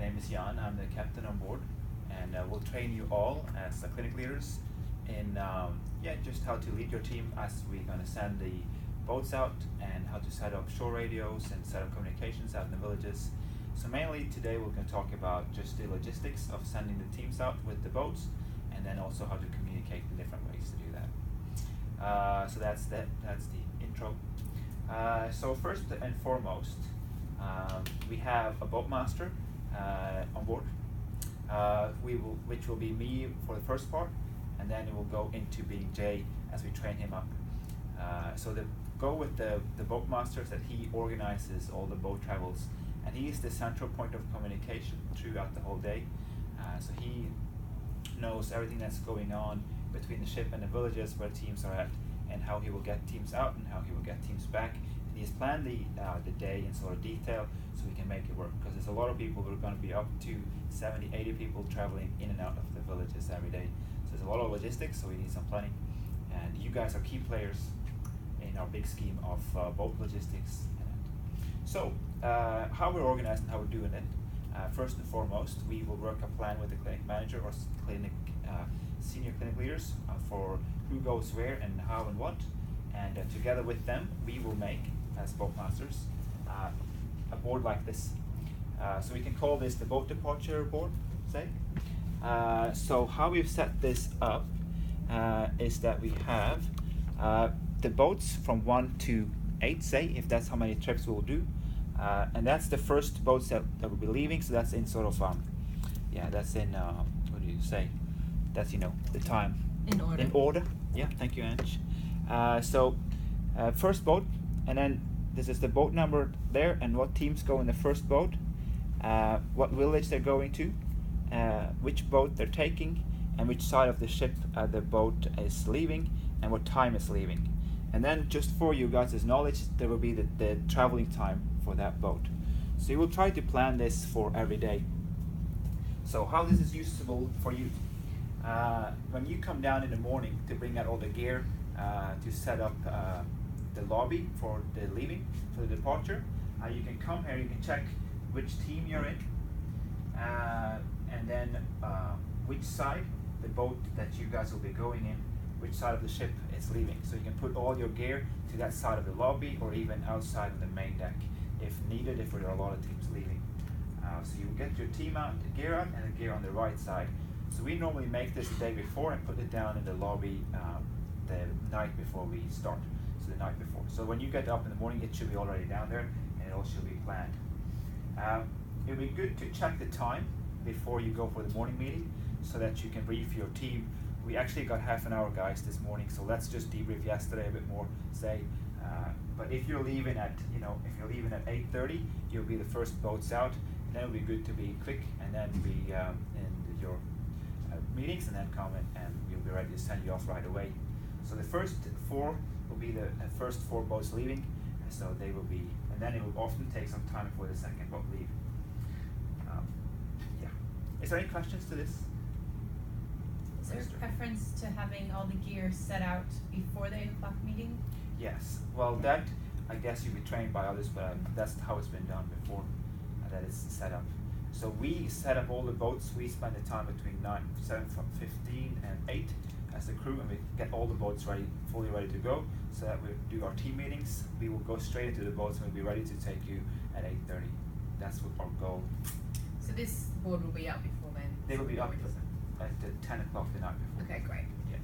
name is Jan. I'm the captain on board, and we'll train you all as clinic leaders in just how to lead your team as we're going to send the boats out, and how to set up shore radios and set up communications out in the villages. So mainly today we're going to talk about just the logistics of sending the teams out with the boats, and then also how to communicate the different ways to do that. So that's the intro. So first and foremost, we have a boatmaster on board, which will be me for the first part, and then it will go into being Jay as we train him up. So the go with the boatmaster is that he organizes all the boat travels, and he is the central point of communication throughout the whole day. So he knows everything that's going on between the ship and the villages where teams are at, and how he will get teams out and how he will get teams back. And he has planned the day in sort of detail so we can make it work, because there's a lot of people. We're going to be up to 70, 80 people traveling in and out of the villages every day. So there's a lot of logistics, so we need some planning. And you guys are key players in our big scheme of boat logistics. So how we're organized and how we're doing it. First and foremost, we will work a plan with the clinic manager or senior clinic leaders for who goes where and how and what, and together with them we will make, as boatmasters, a board like this. So we can call this the boat departure board, say. So how we've set this up is that we have the boats from 1 to 8, say, if that's how many trips we'll do. And that's the first boats that will be leaving, so that's in sort of, that's in, what do you say? That's, the time. In order. In order, yeah, thank you, Ange. So, first boat, and then this is the boat number there, and what teams go in the first boat, what village they're going to, which boat they're taking, and which side of the ship the boat is leaving, and what time it's leaving. And then just for you guys' knowledge, there will be the traveling time for that boat. So you will try to plan this for every day. So how this is usable for you. When you come down in the morning to bring out all the gear to set up the lobby for the leaving, for the departure, you can come here, you can check which team you're in, and then which side the boat that you guys will be going in, which side of the ship it's leaving. So you can put all your gear to that side of the lobby, or even outside of the main deck if needed, if there are a lot of teams leaving. So you get your team out, the gear out, and the gear on the right side. So we normally make this the day before and put it down in the lobby the night before we start, so the night before. So when you get up in the morning, it should be already down there, and it all should be planned. It would be good to check the time before you go for the morning meeting, so that you can brief your team. We actually got half an hour, guys, this morning, so let's just debrief yesterday a bit more, say. But if you're leaving at 8:30, you'll be the first boats out, and then it'll be good to be quick, and then be in your meetings, and then come and we'll be ready to send you off right away. So the first 4 will be the first 4 boats leaving, and so they will be, and then it will often take some time before the second boat leave. Is there any questions to this? Is there a preference to having all the gear set out before the 8 o'clock meeting? Yes. Well, that, I guess you'll be trained by others, but that's how it's been done before, that it's set up. So we set up all the boats. We spend the time between 7:15 and 8 as the crew, and we get all the boats ready, fully ready to go, so that we do our team meetings. We will go straight into the boats, and we'll be ready to take you at 8:30. That's what our goal. So this board will be out before then? They will be up at the 10 o'clock the night before. Okay, great. Yeah.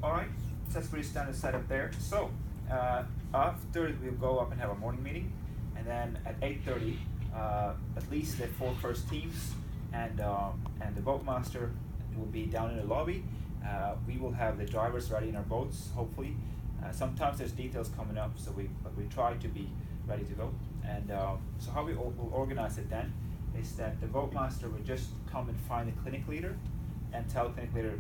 All right, so that's pretty standard setup there. So after we'll go up and have a morning meeting, and then at 8:30, at least the 4 first teams and the boatmaster will be down in the lobby. We will have the drivers ready in our boats, hopefully. Sometimes there's details coming up, so we try to be ready to go. And so how we will organize it then is that the boatmaster would just come and find the clinic leader and tell the clinic leader,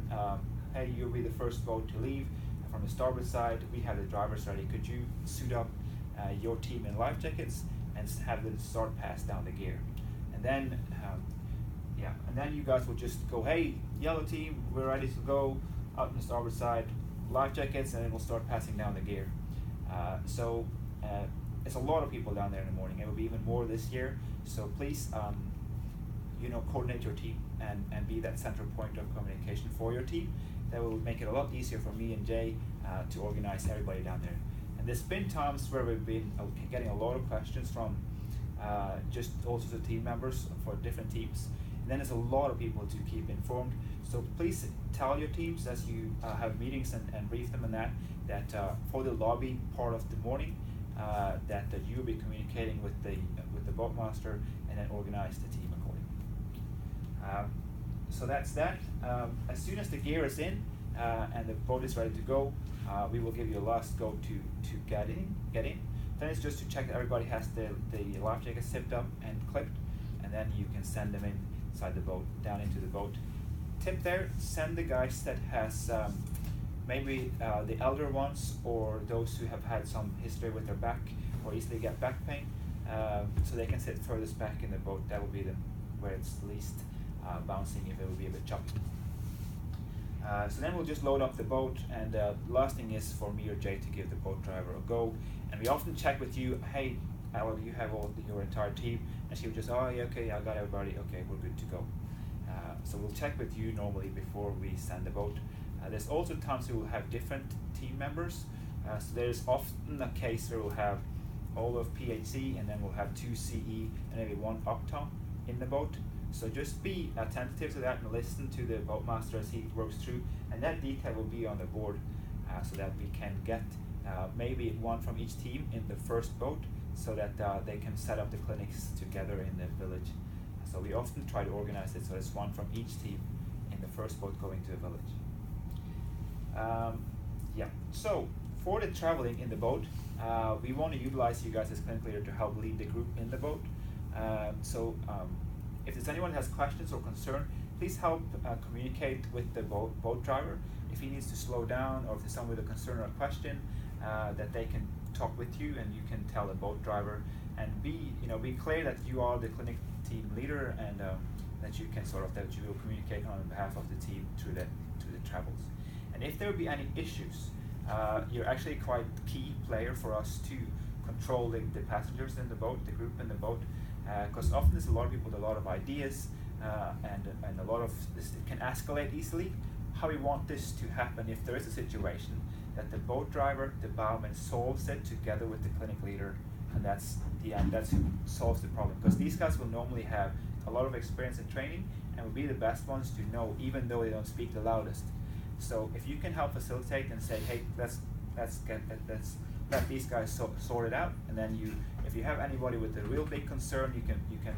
hey, you'll be the first boat to leave. From the starboard side, we have the drivers ready. Could you suit up your team in life jackets and have them start pass down the gear? And then, and then you guys will just go, hey, yellow team, we're ready to go out on the starboard side, life jackets, and then we'll start passing down the gear. So it's a lot of people down there in the morning. It will be even more this year. So please coordinate your team and be that central point of communication for your team. That will make it a lot easier for me and Jay to organize everybody down there. And there's been times where we've been getting a lot of questions from just all sorts of team members for different teams. And then there's a lot of people to keep informed. So please tell your teams as you have meetings and brief them on that for the lobby part of the morning, that you'll be communicating with the boatmaster and then organize the team accordingly. So that's that. As soon as the gear is in and the boat is ready to go, we will give you a last go to get in. Then it's just to check that everybody has the life jackets zipped up and clipped, and then you can send them inside the boat, down into the boat. Tip there, send the guys that has maybe the elder ones or those who have had some history with their back or easily get back pain, so they can sit furthest back in the boat. That will be where it's least bouncing if it will be a bit choppy. So then we'll just load up the boat, and the last thing is for me or Jay to give the boat driver a go. And we often check with you, hey, you have your entire team, and she will just, oh yeah, okay, I got everybody, okay, we're good to go. So we'll check with you normally before we send the boat. There's also times we will have different team members. So there's often a case where we'll have all of PHC, and then we'll have 2 CE and maybe 1 Octom in the boat. So just be attentive to that and listen to the boatmaster as he works through, and that detail will be on the board so that we can get maybe 1 from each team in the first boat, so that they can set up the clinics together in the village. So we often try to organize it so there's 1 from each team in the first boat going to the village. So for the traveling in the boat, we want to utilize you guys as clinic leader to help lead the group in the boat. If there's anyone who has questions or concern, please help communicate with the boat driver. If he needs to slow down, or if there's someone with a concern or a question, that they can talk with you, and you can tell the boat driver, and be clear that you are the clinic team leader, and that you will communicate on behalf of the team through the travels. And if there will be any issues, you're actually quite key player for us to control the passengers in the boat, the group in the boat, because often there's a lot of people with a lot of ideas, and a lot of this can escalate easily. How we want this to happen, if there is a situation, that the boat driver, the bowman, solves it together with the clinic leader, and that's the end. That's who solves the problem, because these guys will normally have a lot of experience and training, and will be the best ones to know, even though they don't speak the loudest. So if you can help facilitate and say, hey, let's let these guys sort it out, and then if you have anybody with a real big concern, you can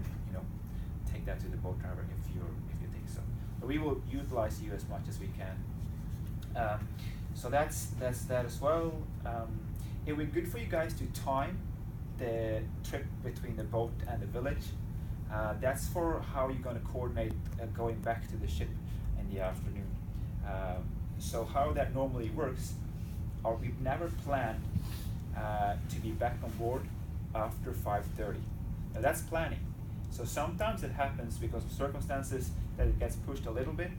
take that to the boat driver if you think so. But we will utilize you as much as we can. So that's that as well. It would be good for you guys to time the trip between the boat and the village. That's for how you're going to coordinate going back to the ship in the afternoon. So how that normally works, we've never planned to be back on board after 5:30. Now that's planning. So sometimes it happens because of circumstances that it gets pushed a little bit,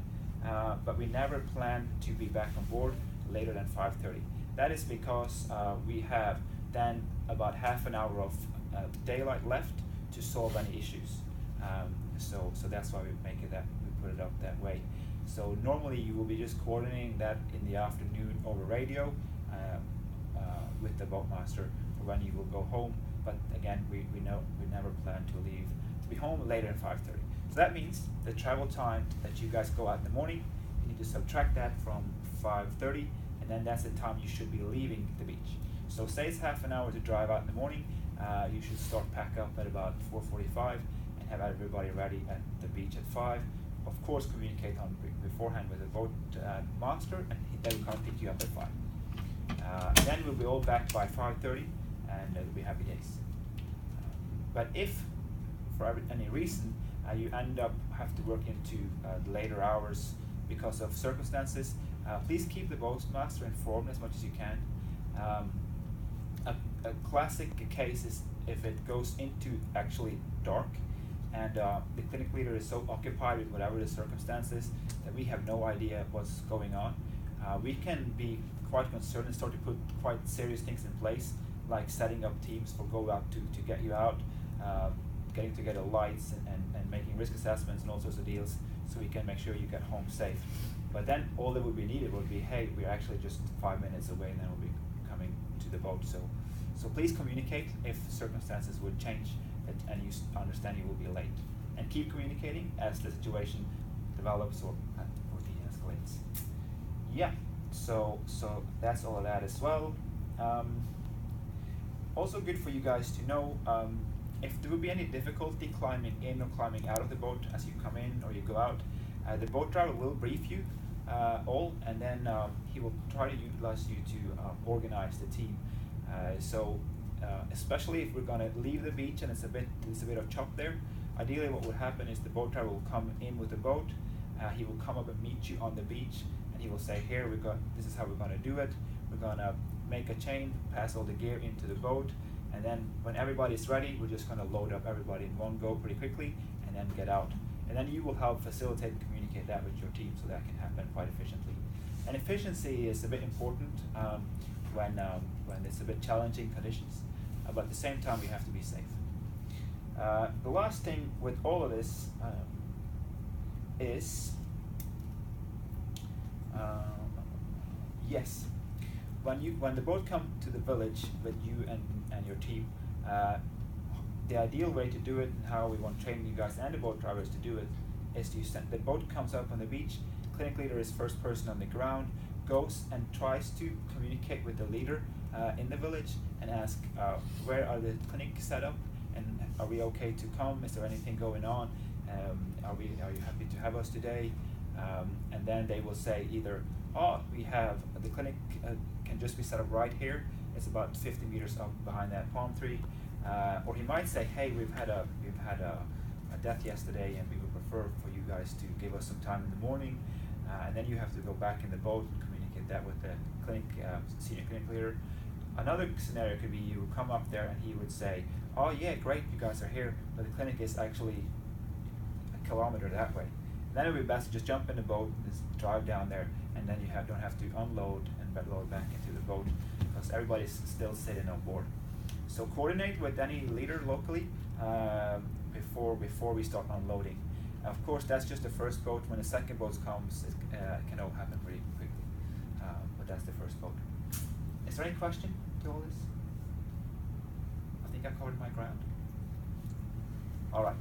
but we never plan to be back on board later than 5:30. That is because we have then about half an hour of daylight left to solve any issues. So that's why we put it up that way. So normally you will be just coordinating that in the afternoon over radio with the boatmaster for when you will go home. But again, we never plan to be home later than 5:30. So that means the travel time that you guys go out in the morning, you need to subtract that from 5:30, and then that's the time you should be leaving the beach. So say it's half an hour to drive out in the morning, you should start pack up at about 4:45 and have everybody ready at the beach at 5. Of course, communicate on beforehand with the boat master, and they will come pick you up at 5. Then we'll be all back by 5:30, and it'll be happy days. But if, for any reason, you have to work into later hours because of circumstances, please keep the boatmaster informed as much as you can. A classic case is if it goes into actually dark, and the clinic leader is so occupied with whatever the circumstances that we have no idea what's going on. We can be quite concerned and start to put quite serious things in place, like setting up teams for go out to get you out, getting together lights and making risk assessments and all sorts of deals, so we can make sure you get home safe. But then all that would be needed would be, hey, we're actually just 5 minutes away, and then we'll be coming to the boat. So please communicate if circumstances would change and you understand you will be late. And keep communicating as the situation develops or de-escalates. Yeah, so that's all of that as well. Also good for you guys to know, if there would be any difficulty climbing in or climbing out of the boat as you come in or you go out, the boat driver will brief you all, and then he will try to utilize you to organize the team. Especially if we're going to leave the beach and it's a bit of chop there, ideally what would happen is the boat driver will come in with the boat. He will come up and meet you on the beach, and he will say, here this is how we're going to do it. We're going to make a chain, pass all the gear into the boat, and then when everybody's ready, we're just going to load up everybody in one go pretty quickly and then get out. And then you will help facilitate and communicate that with your team, so that can happen quite efficiently. And efficiency is a bit important when it's a bit challenging conditions, but at the same time we have to be safe. The last thing with all of this is yes, when the boat comes to the village with you and your team, the ideal way to do it, and how we want to train you guys and the boat drivers to do it, is to send the boat comes up on the beach. Clinic leader is first person on the ground, goes and tries to communicate with the leader in the village and ask where are the clinics set up, and are we okay to come? Is there anything going on? Are you happy to have us today? And then they will say either, we have the clinic can just be set up right here. It's about 50 meters up behind that palm tree. Or he might say, hey, we've had a death yesterday, and we would prefer for you guys to give us some time in the morning. And then you have to go back in the boat and communicate that with the clinic senior clinic leader. Another scenario could be you would come up there and he would say, oh yeah, great, you guys are here, but the clinic is actually a kilometer that way. And then it would be best to just jump in the boat and just drive down there, and then you don't have to unload and load back into the boat, because everybody's still sitting on board. So coordinate with any leader locally before we start unloading. Of course, that's just the first boat. When the second boat comes, it can all happen pretty quickly. But that's the first boat. Is there any question to all this? I think I covered my ground. All right.